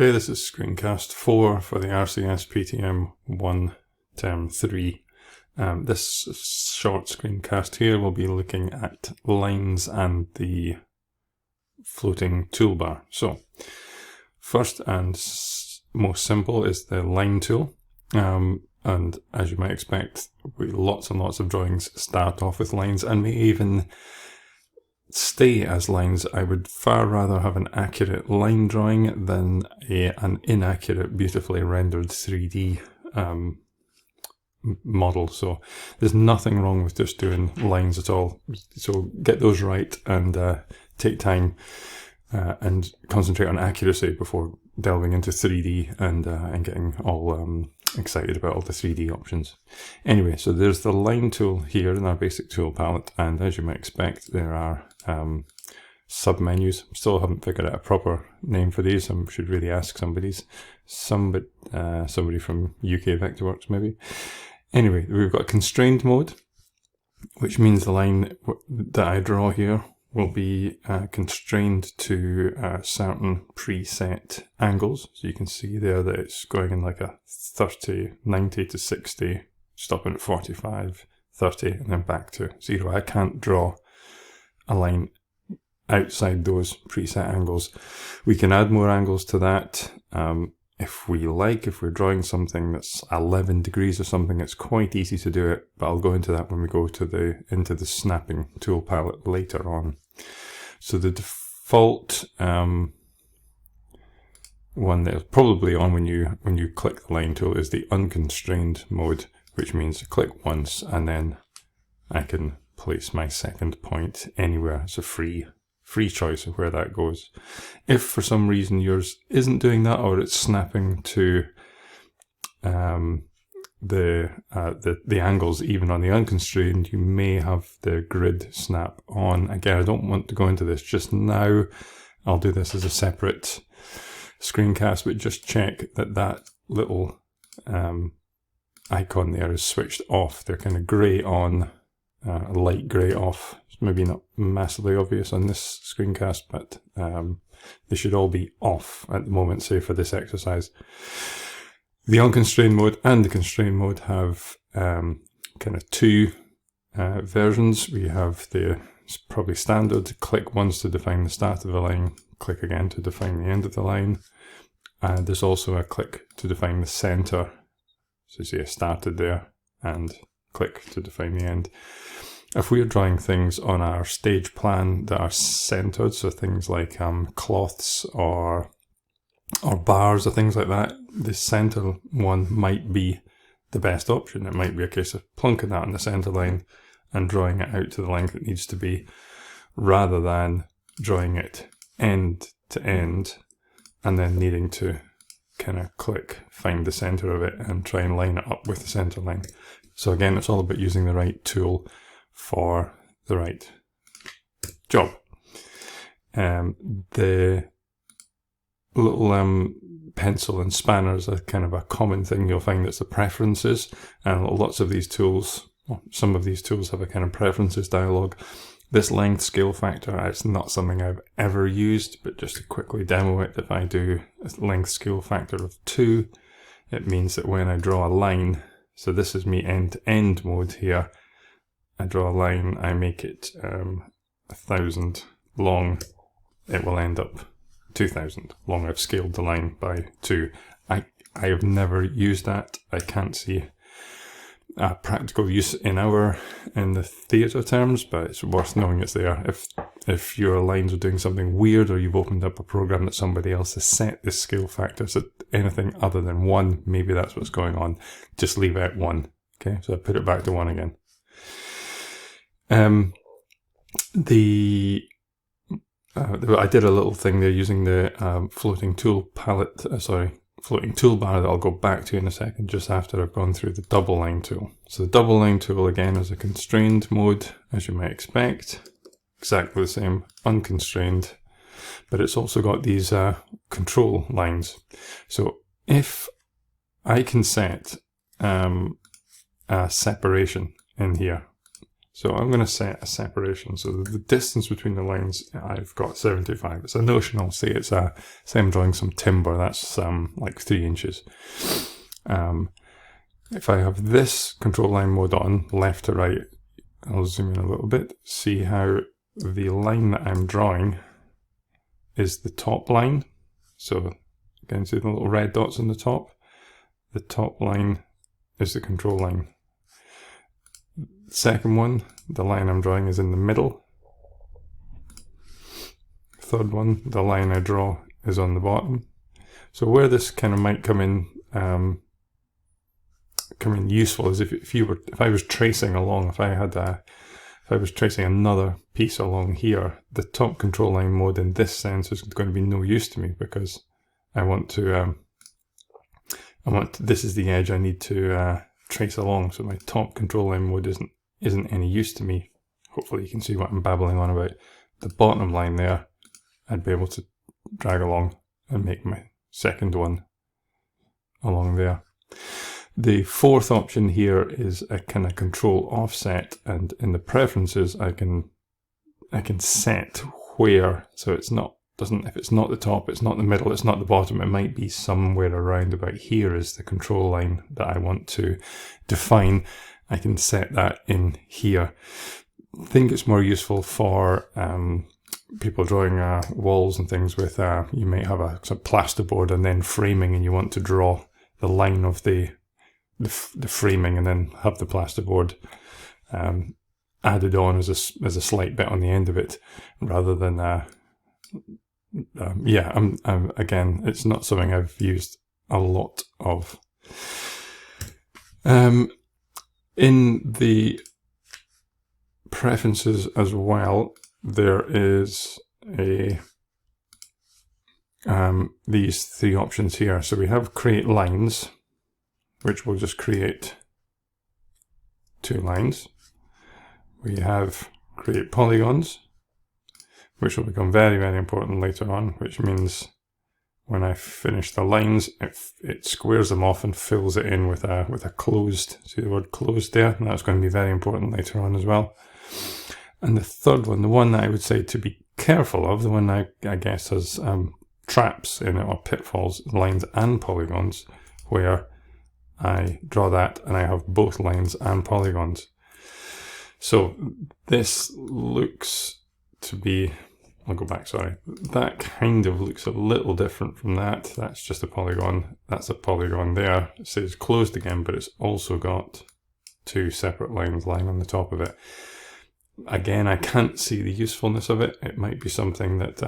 Okay, this is Screencast 4 for the RCS PTM 1 Term 3. This short screencast here will be looking at lines and the floating toolbar. So, first and most simple is the line tool. And as you might expect, lots and lots of drawings start off with lines and may even stay as lines. I would far rather have an accurate line drawing than an inaccurate, beautifully rendered 3D model. So there's nothing wrong with just doing lines at all. So get those right and take time and concentrate on accuracy before delving into 3D and getting all excited about all the 3D options. Anyway, so there's the line tool here in our basic tool palette, and as you might expect, there are sub-menus. Still haven't figured out a proper name for these. I should really ask somebody from UK Vectorworks maybe. Anyway, we've got constrained mode, which means the line that I draw here will be constrained to certain preset angles. So you can see there that it's going in like a 30, 90 to 60, stopping at 45, 30, and then back to 0. I can't draw a line outside those preset angles. We can add more angles to that if we like. If we're drawing something that's 11 degrees or something, it's quite easy to do it, but I'll go into that when we go to into the snapping tool palette later on. So the default one that's probably on when you click the line tool is the unconstrained mode, which means click once and then I can place my second point anywhere. It's a free choice of where that goes. If for some reason yours isn't doing that, or it's snapping to the angles even on the unconstrained, you may have the grid snap on. Again, I don't want to go into this just now. I'll do this as a separate screencast, but just check that little icon there is switched off. They're kind of grey on, light grey off. It's maybe not massively obvious on this screencast, but they should all be off at the moment, say for this exercise. The unconstrained mode and the constrained mode have kind of two versions. We have the probably standard, click once to define the start of the line, click again to define the end of the line. And there's also a click to define the center. So you see I started there and click to define the end. If we're drawing things on our stage plan that are centered, so things like cloths or bars or things like that, the center one might be the best option. It might be a case of plunking that on the center line and drawing it out to the length it needs to be, rather than drawing it end to end and then needing to kind of click, find the center of it and try and line it up with the center line. So again, it's all about using the right tool for the right job. The little pencil and spanners are kind of a common thing you'll find. That's the preferences, and lots of these tools, well, some of these tools have a kind of preferences dialog. This length scale factor, it's not something I've ever used, but just to quickly demo it, if I do a length scale factor of 2, it means that when I draw a line, so this is me end-to-end mode here, I draw a line, I make it 1,000 long, it will end up 2,000 long. I've scaled the line by 2. I have never used that. I can't see a practical use in the theatre terms, but it's worth knowing it's there. If your lines are doing something weird, or you've opened up a program that somebody else has set this scale factor, so anything other than 1, maybe that's what's going on. Just leave out 1. Okay, so I put it back to 1 again. I did a little thing there using the floating tool palette, floating toolbar that I'll go back to in a second, just after I've gone through the double line tool. So the double line tool again is a constrained mode, as you might expect, exactly the same, unconstrained, but it's also got these control lines. So if I can set a separation in here, So I'm going to set a separation. So the distance between the lines, I've got 75. It's a notional. Say I'm drawing some timber. That's like 3 inches. If I have this control line mode on, left to right, I'll zoom in a little bit. See how the line that I'm drawing is the top line. So again, see the little red dots on the top? The top line is the control line. Second one, the line I'm drawing is in the middle. Third one, the line I draw is on the bottom. So where this kind of might come in useful is if I was tracing along, if I was tracing another piece along here, the top control line mode in this sense is going to be no use to me, because I want to this is the edge I need to trace along. So my top control line mode isn't any use to me. Hopefully you can see what I'm babbling on about. The bottom line there, I'd be able to drag along and make my second one along there. The fourth option here is a kind of control offset, and in the preferences I can set where, so it's not if it's not the top, it's not the middle, it's not the bottom, it might be somewhere around about here is the control line that I want to define. I can set that in here. I think it's more useful for people drawing walls and things with, you might have a sort of plasterboard and then framing, and you want to draw the line of the framing and then have the plasterboard added on as a slight bit on the end of it, rather than again, it's not something I've used a lot of. In the preferences as well, there is these 3 options here. So we have create lines, which will just create 2 lines. We have create polygons, which will become very, very important later on, which means when I finish the lines, it squares them off and fills it in with a closed, see the word closed there? And that's going to be very important later on as well. And the third one, the one that I would say to be careful of, the one I guess has traps in it, or pitfalls, lines and polygons, where I draw that and I have both lines and polygons. So this looks to be, I'll go back, sorry. That kind of looks a little different from that. That's just a polygon. That's a polygon there. It says closed again, but it's also got 2 separate lines lying on the top of it. Again, I can't see the usefulness of it. It might be something that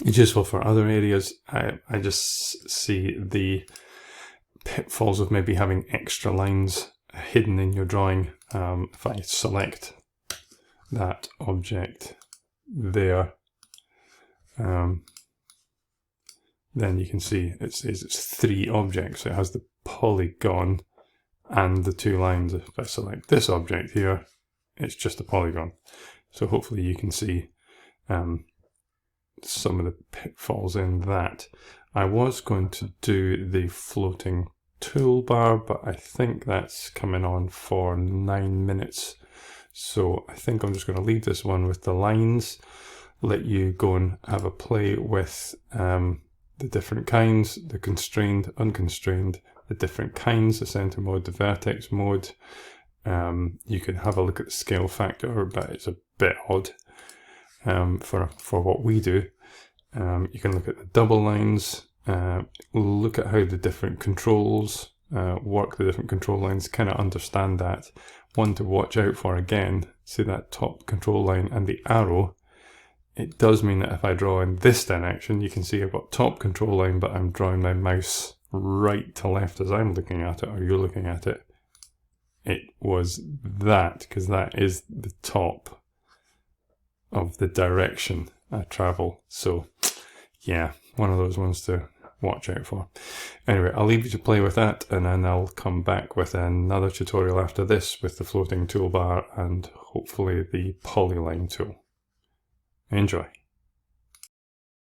is useful for other areas. I just see the pitfalls of maybe having extra lines hidden in your drawing. If I select that object there, then you can see it says it's 3 objects. So it has the polygon and the 2 lines. If I select this object here, it's just a polygon. So hopefully you can see some of the pitfalls in that. I was going to do the floating toolbar, but I think that's coming on for 9 minutes. So I think I'm just going to leave this one with the lines, let you go and have a play with the different kinds, the constrained, unconstrained, the different kinds, the center mode, the vertex mode. You can have a look at the scale factor, but it's a bit odd for what we do. You can look at the double lines, look at how the different controls work, the different control lines, kind of understand that. One to watch out for again, see that top control line and the arrow. It does mean that if I draw in this direction, you can see I've got top control line, but I'm drawing my mouse right to left as I'm looking at it, or you're looking at it. It was that, because that is the top of the direction I travel. So yeah, one of those ones to watch out for. Anyway, I'll leave you to play with that, and then I'll come back with another tutorial after this with the floating toolbar and hopefully the polyline tool. Enjoy.